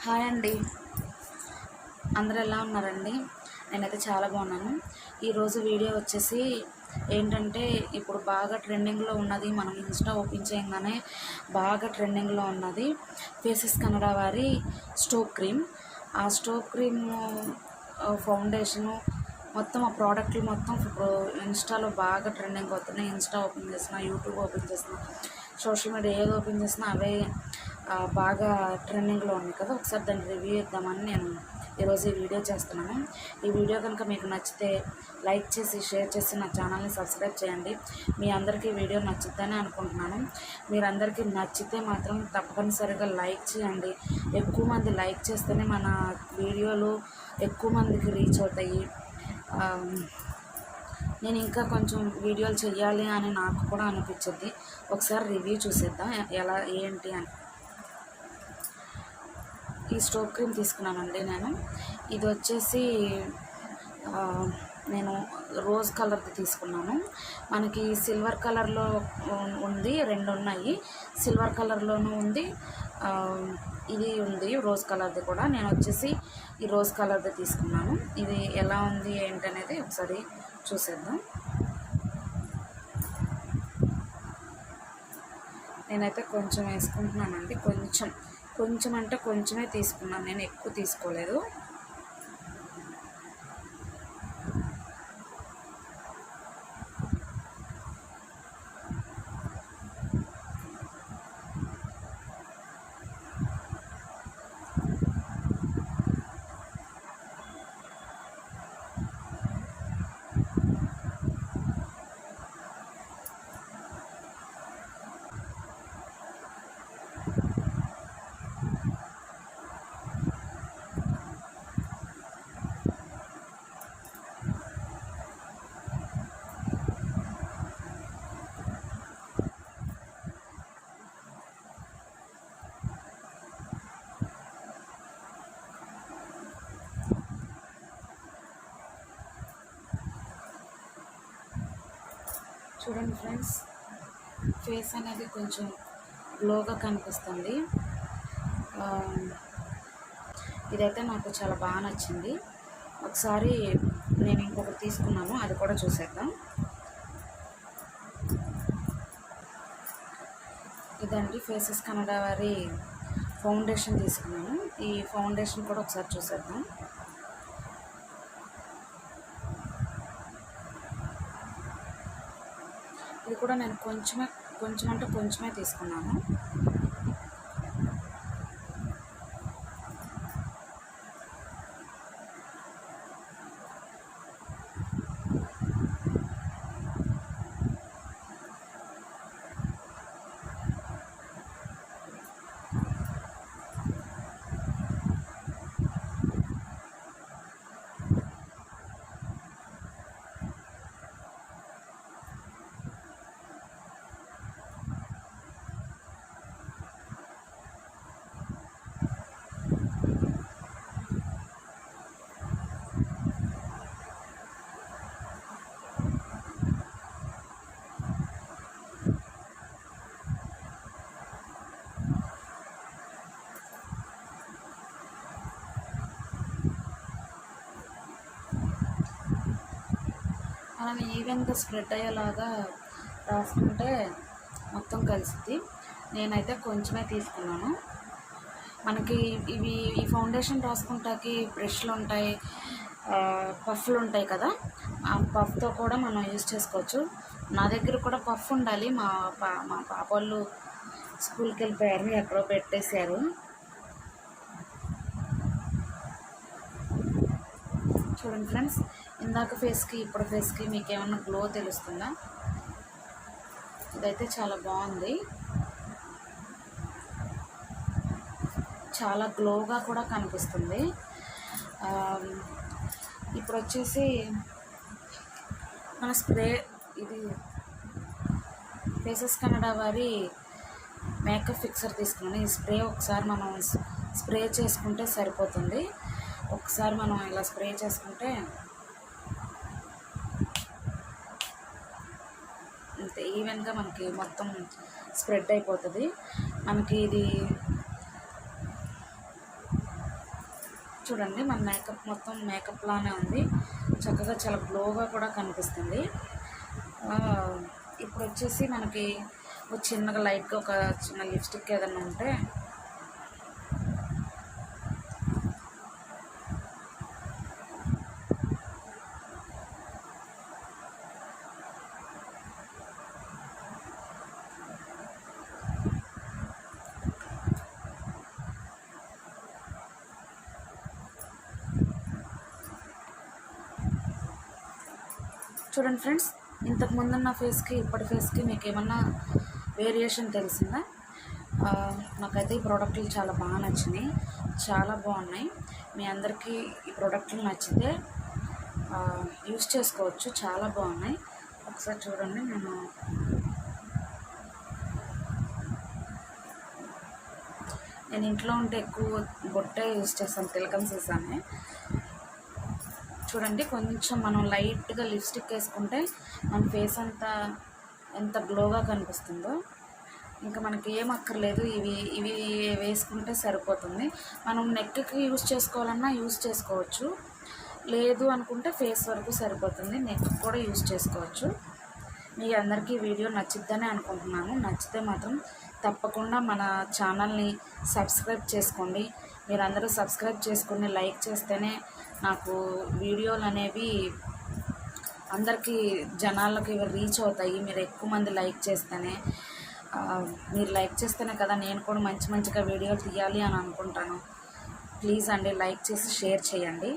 Hi అండి, అందరూ ఎలా ఉన్నారండి? నేనైతే చాలా బాగున్నాను. ఈరోజు వీడియో వచ్చేసి ఏంటంటే, ఇప్పుడు బాగా ట్రెండింగ్లో ఉన్నది, మనం ఇన్స్టా ఓపెన్ చేయగానే బాగా ట్రెండింగ్లో ఉన్నది ఫేసెస్ కన్నడ వారి స్టోక్ క్రీమ్. ఆ స్టోక్ క్రీమ్ ఫౌండేషను మొత్తం ఆ ప్రోడక్ట్లు మొత్తం ఇప్పుడు ఇన్స్టాలో బాగా ట్రెండింగ్ అవుతున్నాయి. ఇన్స్టా ఓపెన్ చేసిన, యూట్యూబ్ ఓపెన్ చేసిన, సోషల్ మీడియా ఏది ఓపెన్ చేసినా అవే బాగా ట్రెండింగ్లో ఉన్నాయి కదా. ఒకసారి దాన్ని రివ్యూ ఇద్దామని నేను ఈరోజు ఈ వీడియో చేస్తున్నాను. ఈ వీడియో కనుక మీకు నచ్చితే లైక్ చేసి, షేర్ చేసి నా ఛానల్ని సబ్స్క్రైబ్ చేయండి. మీ అందరికీ వీడియో నచ్చుద్దని అనుకుంటున్నాను. మీరందరికీ నచ్చితే మాత్రం తప్పనిసరిగా లైక్ చేయండి. ఎక్కువ మంది లైక్ చేస్తేనే మన వీడియోలు ఎక్కువ మందికి రీచ్ అవుతాయి. నేను ఇంకా కొంచెం వీడియోలు చేయాలి అని నాకు కూడా అనిపించింది. ఒకసారి రివ్యూ చూసేద్దాం ఎలా ఏంటి అని. ఈ స్టోక్ క్రీమ్ తీసుకున్నానండి నేను. ఇది వచ్చేసి నేను రోజ్ కలర్ది తీసుకున్నాను. మనకి సిల్వర్ కలర్లో ఉంది, రెండు ఉన్నాయి. సిల్వర్ కలర్లోనూ ఉంది, ఇది ఉంది రోజ్ కలర్ది కూడా. నేను వచ్చేసి ఈ రోజ్ కలర్ది తీసుకున్నాను. ఇది ఎలా ఉంది ఏంటనేది ఒకసారి చూసేద్దాం. నేనైతే కొంచెం వేసుకుంటున్నానండి. కొంచెం అంటే కొంచెమే తీసుకున్నాను, నేను ఎక్కువ తీసుకోలేదు. చూడండి ఫ్రెండ్స్, ఫేస్ అనేది కొంచెం గ్లోగా కనిపిస్తుంది. ఇదైతే నాకు చాలా బాగా నచ్చింది. ఒకసారి నేను ఇంకొకటి తీసుకున్నాను, అది కూడా చూసేద్దాం. ఇదండి ఫేసెస్ కన్నడ వారి ఫౌండేషన్ తీసుకున్నాను. ఈ ఫౌండేషన్ కూడా ఒకసారి చూసేద్దాం. ఇది కూడా నేను కొంచెమే తీసుకున్నాను. మనం ఈవెన్గా స్ప్రెడ్ అయ్యేలాగా రాసుకుంటే మొత్తం కలిసిద్ది. నేనైతే కొంచెమే తీసుకున్నాను. మనకి ఈ ఫౌండేషన్ రాసుకుంటాకి బ్రష్లు ఉంటాయి, పఫ్లు ఉంటాయి కదా. ఆ పఫ్తో కూడా మనం యూజ్ చేసుకోవచ్చు. నా దగ్గర కూడా పఫ్ ఉండాలి. మా పాప వాళ్ళు స్కూల్కి వెళ్ళిపోయారు, ఎక్కడో పెట్టేశారు. చూడండి ఫ్రెండ్స్, ఇందాక ఫేస్కి ఇప్పుడు ఫేస్కి మీకు ఏమన్నా గ్లో తెలుస్తుందా? ఇదైతే చాలా బాగుంది, చాలా గ్లోగా కూడా కనిపిస్తుంది. ఇప్పుడు వచ్చేసి మన స్ప్రే, ఇది ఫేసెస్ కన్నడ వారి మేకప్ ఫిక్సర్ తీసుకున్నాను. ఈ స్ప్రే ఒకసారి మనం స్ప్రే చేసుకుంటే సరిపోతుంది. ఒకసారి మనం ఇలా స్ప్రే చేసుకుంటే అంతే ఈవెన్గా మనకి మొత్తం స్ప్రెడ్ అయిపోతుంది. మనకి ఇది చూడండి మన మేకప్ మొత్తం మేకప్ లానే ఉంది, చక్కగా చాలా గ్లోగా కూడా కనిపిస్తుంది. ఇప్పుడు వచ్చేసి మనకి ఒక చిన్నగా లైట్గా ఒక చిన్న లిప్స్టిక్ ఏదైనా ఉంటే చూడండి ఫ్రెండ్స్, ఇంతకుముందు నా ఫేస్కి ఇప్పటి ఫేస్కి మీకు ఏమన్నా వేరియేషన్ తెలిసిందా? నాకైతే ఈ ప్రోడక్ట్లు చాలా బాగా నచ్చినాయి, చాలా బాగున్నాయి. మీ అందరికీ ఈ ప్రోడక్ట్లు నచ్చితే యూస్ చేసుకోవచ్చు, చాలా బాగున్నాయి. ఒకసారి చూడండి, నేను ఇంట్లో ఉంటే ఎక్కువ బొట్టే యూస్ చేస్తాను, తిలకం సీసానే. చూడండి, కొంచెం మనం లైట్గా లిప్స్టిక్ వేసుకుంటే మన ఫేస్ అంతా ఎంత గ్లోగా కనిపిస్తుందో. ఇంకా మనకి ఏం అక్కర్లేదు, ఇవి వేసుకుంటే సరిపోతుంది. మనం నెక్కి యూస్ చేసుకోవాలన్నా యూస్ చేసుకోవచ్చు, లేదు అనుకుంటే ఫేస్ వరకు సరిపోతుంది, నెక్ కూడా యూస్ చేసుకోవచ్చు. మీ అందరికీ వీడియో నచ్చిద్దని అనుకుంటున్నాను. నచ్చితే మాత్రం తప్పకుండా మన ఛానల్ని సబ్స్క్రైబ్ చేసుకోండి. మీరందరూ సబ్స్క్రైబ్ చేసుకుని లైక్ చేస్తేనే నాకు వీడియోలు అనేవి అందరికీ జనాలకి రీచ్ అవుతాయి. మీరు ఎక్కువ మంది లైక్ చేస్తేనే, మీరు లైక్ చేస్తేనే కదా నేను కూడా మంచిగా వీడియోలు తీయాలి అని అనుకుంటాను. ప్లీజ్ అండి, లైక్ చేసి షేర్ చేయండి.